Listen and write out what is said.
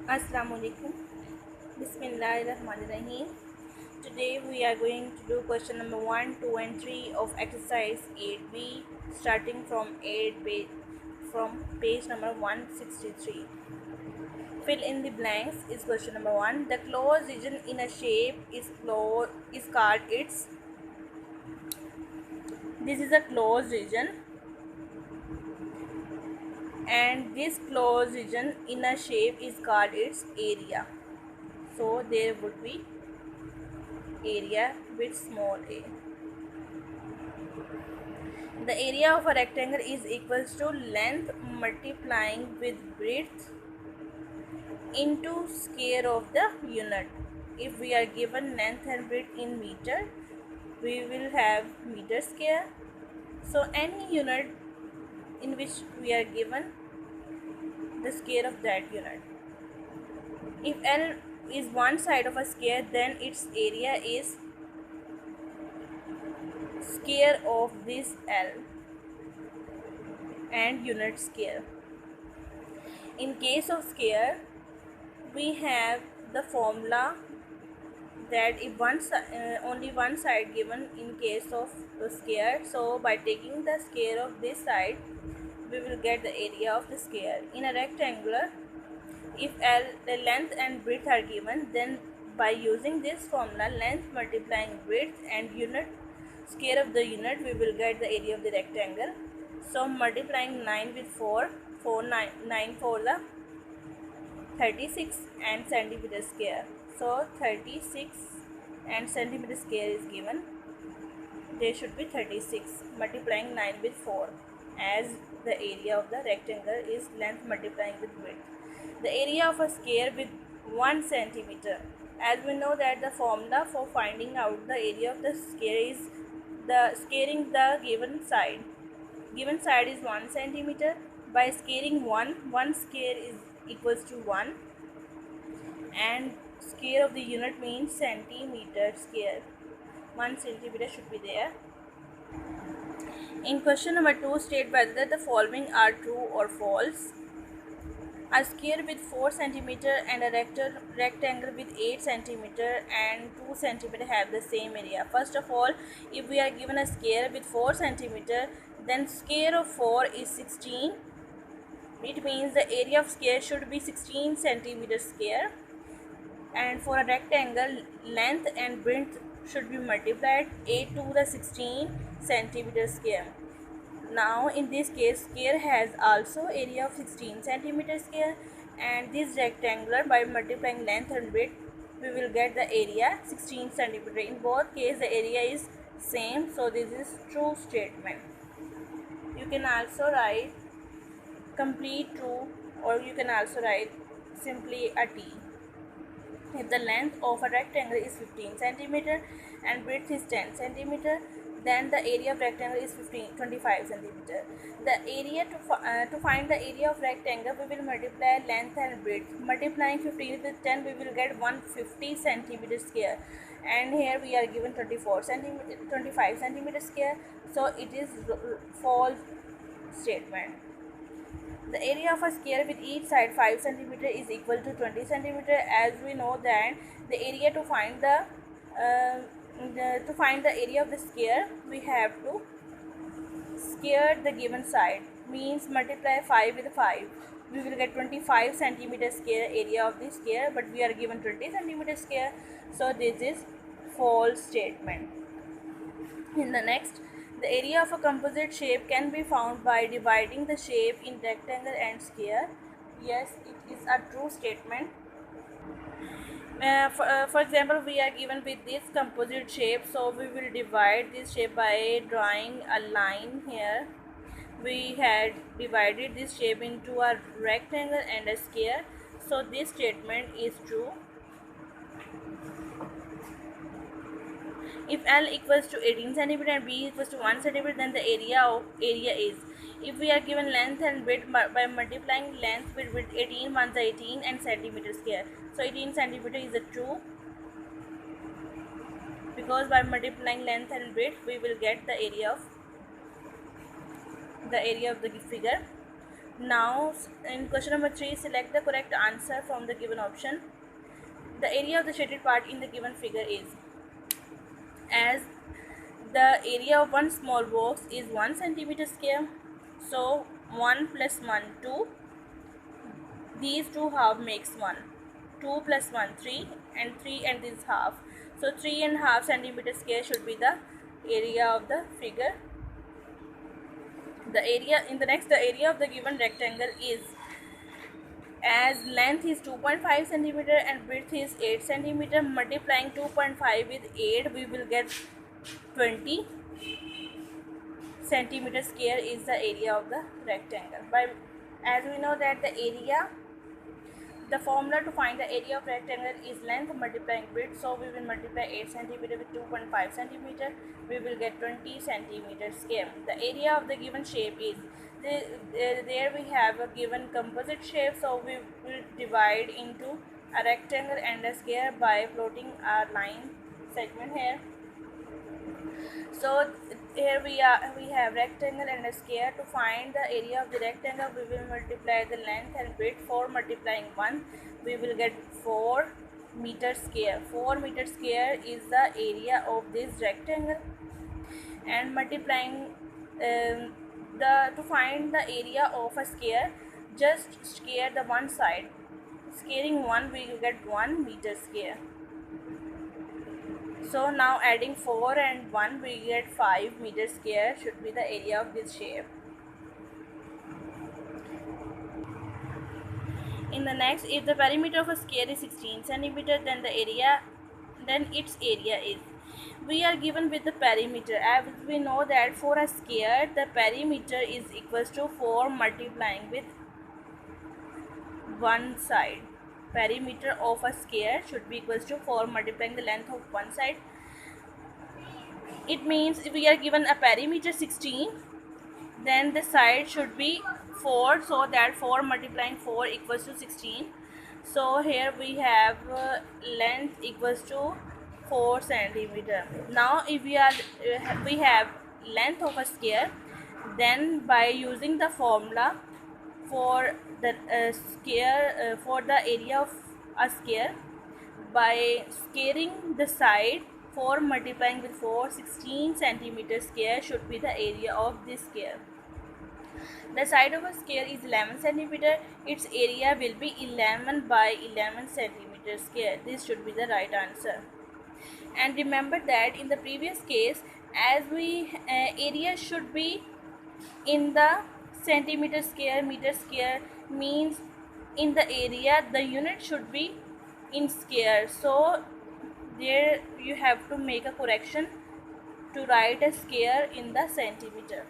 Assalamualaikum. Bismillahirrahmanirrahim. Today we are going to do question number 1, 2 and 3 of exercise 8b starting from 8 page from page number 163. Fill in the blanks is question number 1. The closed region in a shape is called its. This is a closed region, and this closed region in a shape is called its area. So there would be area with small a. The area of a rectangle is equals to length multiplying with breadth into square of the unit. If we are given length and breadth in meter, we will have meter square. So any unit in which we are given the square of that unit. If L is one side of a square, then its area is square of this L and unit square. In case of square, we have the formula that if only one side given in case of the square, so by taking the square of this side we will get the area of the square. In a rectangular, if the length and breadth are given, then by using this formula, length multiplying breadth and unit square of the unit, we will get the area of the rectangle. So multiplying 9 with 4, 9 for the 36 and centimeter square. So 36 and centimeter square is given. There should be 36 multiplying 9 with 4, as the area of the rectangle is length multiplying with width. The area of a square with 1 centimeter. As we know that the formula for finding out the area of the square is the squaring the given side. Given side is 1 centimeter. By squaring 1 square is equals to 1, and square of the unit means centimeter square. 1 centimeter should be there. In question number 2, state whether the following are true or false. A square with 4 centimeter and a rectangle with 8 centimeter and 2 centimeter have the same area. First of all, if we are given a square with 4 centimeter, then square of 4 is 16. It means the area of square should be 16 centimeter square. And for a rectangle, length and breadth should be multiplied 8 to the 16 centimeter square. Now in this case, square has also area of 16 centimeter square, and this rectangular, by multiplying length and breadth, we will get the area 16 centimeter. In both cases the area is same, so this is true statement. You can also write complete true, or you can also write simply a T. If the length of a rectangle is 15 centimeter and breadth is 10 centimeter, then the area of rectangle is 25 centimeter. The area to find the area of rectangle, we will multiply length and breadth. Multiplying 15 with 10, we will get 150 centimeter square, and here we are given 25 centimeter square, so it is false statement. The area of a square with each side 5 centimeter is equal to 20 centimeter. As we know that the area to find the area of the square, we have to square the given side, means multiply 5 with 5. We will get 25 centimeter square area of the square, but we are given 20 centimeter square, so this is false statement. In the next, the area of a composite shape can be found by dividing the shape in rectangle and square. Yes, it is a true statement. For example, we are given with this composite shape, so we will divide this shape by drawing a line here. We had divided this shape into a rectangle and a square, so this statement is true. If L equals to 18 centimeter and B equals to 1 centimeter, then the area is. If we are given length and width by multiplying length with 18 ones are 18 and centimeter square. So 18 centimeter is a true, because by multiplying length and width we will get the area of the figure. Now in question number 3, select the correct answer from the given option. The area of the shaded part in the given figure is, as the area of one small box is 1 centimeter square, so 1 plus 1 2, these two half makes 1, 2 plus 1 3, and 3 and this half, so 3.5 centimeter square should be the area of the figure. The area in the next, the area of the given rectangle is, as length is 2.5 centimeter and width is 8 centimeter, multiplying 2.5 with 8 we will get 20 centimeter square is the area of the rectangle. By, as we know that the area, the formula to find the area of rectangle is length multiplying width, so we will multiply 8 centimeter with 2.5 centimeter, we will get 20 centimeter square. The area of the given shape is, there we have a given composite shape, so we will divide into a rectangle and a square by plotting our line segment here. So here we have rectangle and a square. To find the area of the rectangle, we will multiply the length and width. 4 multiplying 1, we will get 4 meter square. 4 meter square is the area of this rectangle. And multiplying to find the area of a square, just square the one side. Squaring 1, we will get 1 meter square. So now adding 4 and 1, we get 5 meter square should be the area of this shape. In the next, if the perimeter of a square is 16 centimeter, then its area is. We are given with the perimeter. As we know that for a square, the perimeter is equals to 4 multiplying with one side. Perimeter of a square should be equals to 4 multiplying the length of one side. It means if we are given a perimeter 16, then the side should be 4, so that 4 multiplying 4 equals to 16. So here we have length equals to 4 centimeter. Now if we have length of a square, then by using the formula for the for the area of a square, by squaring the side, 4 multiplying with 4, 16 centimeter square should be the area of this square. The side of a square is 11 centimeter, its area will be 11 by 11 centimeter square. This should be the right answer. And remember that in the previous case, as we area should be in the centimeter square, meter square, means in the area the unit should be in square. So there you have to make a correction to write a square in the centimeter.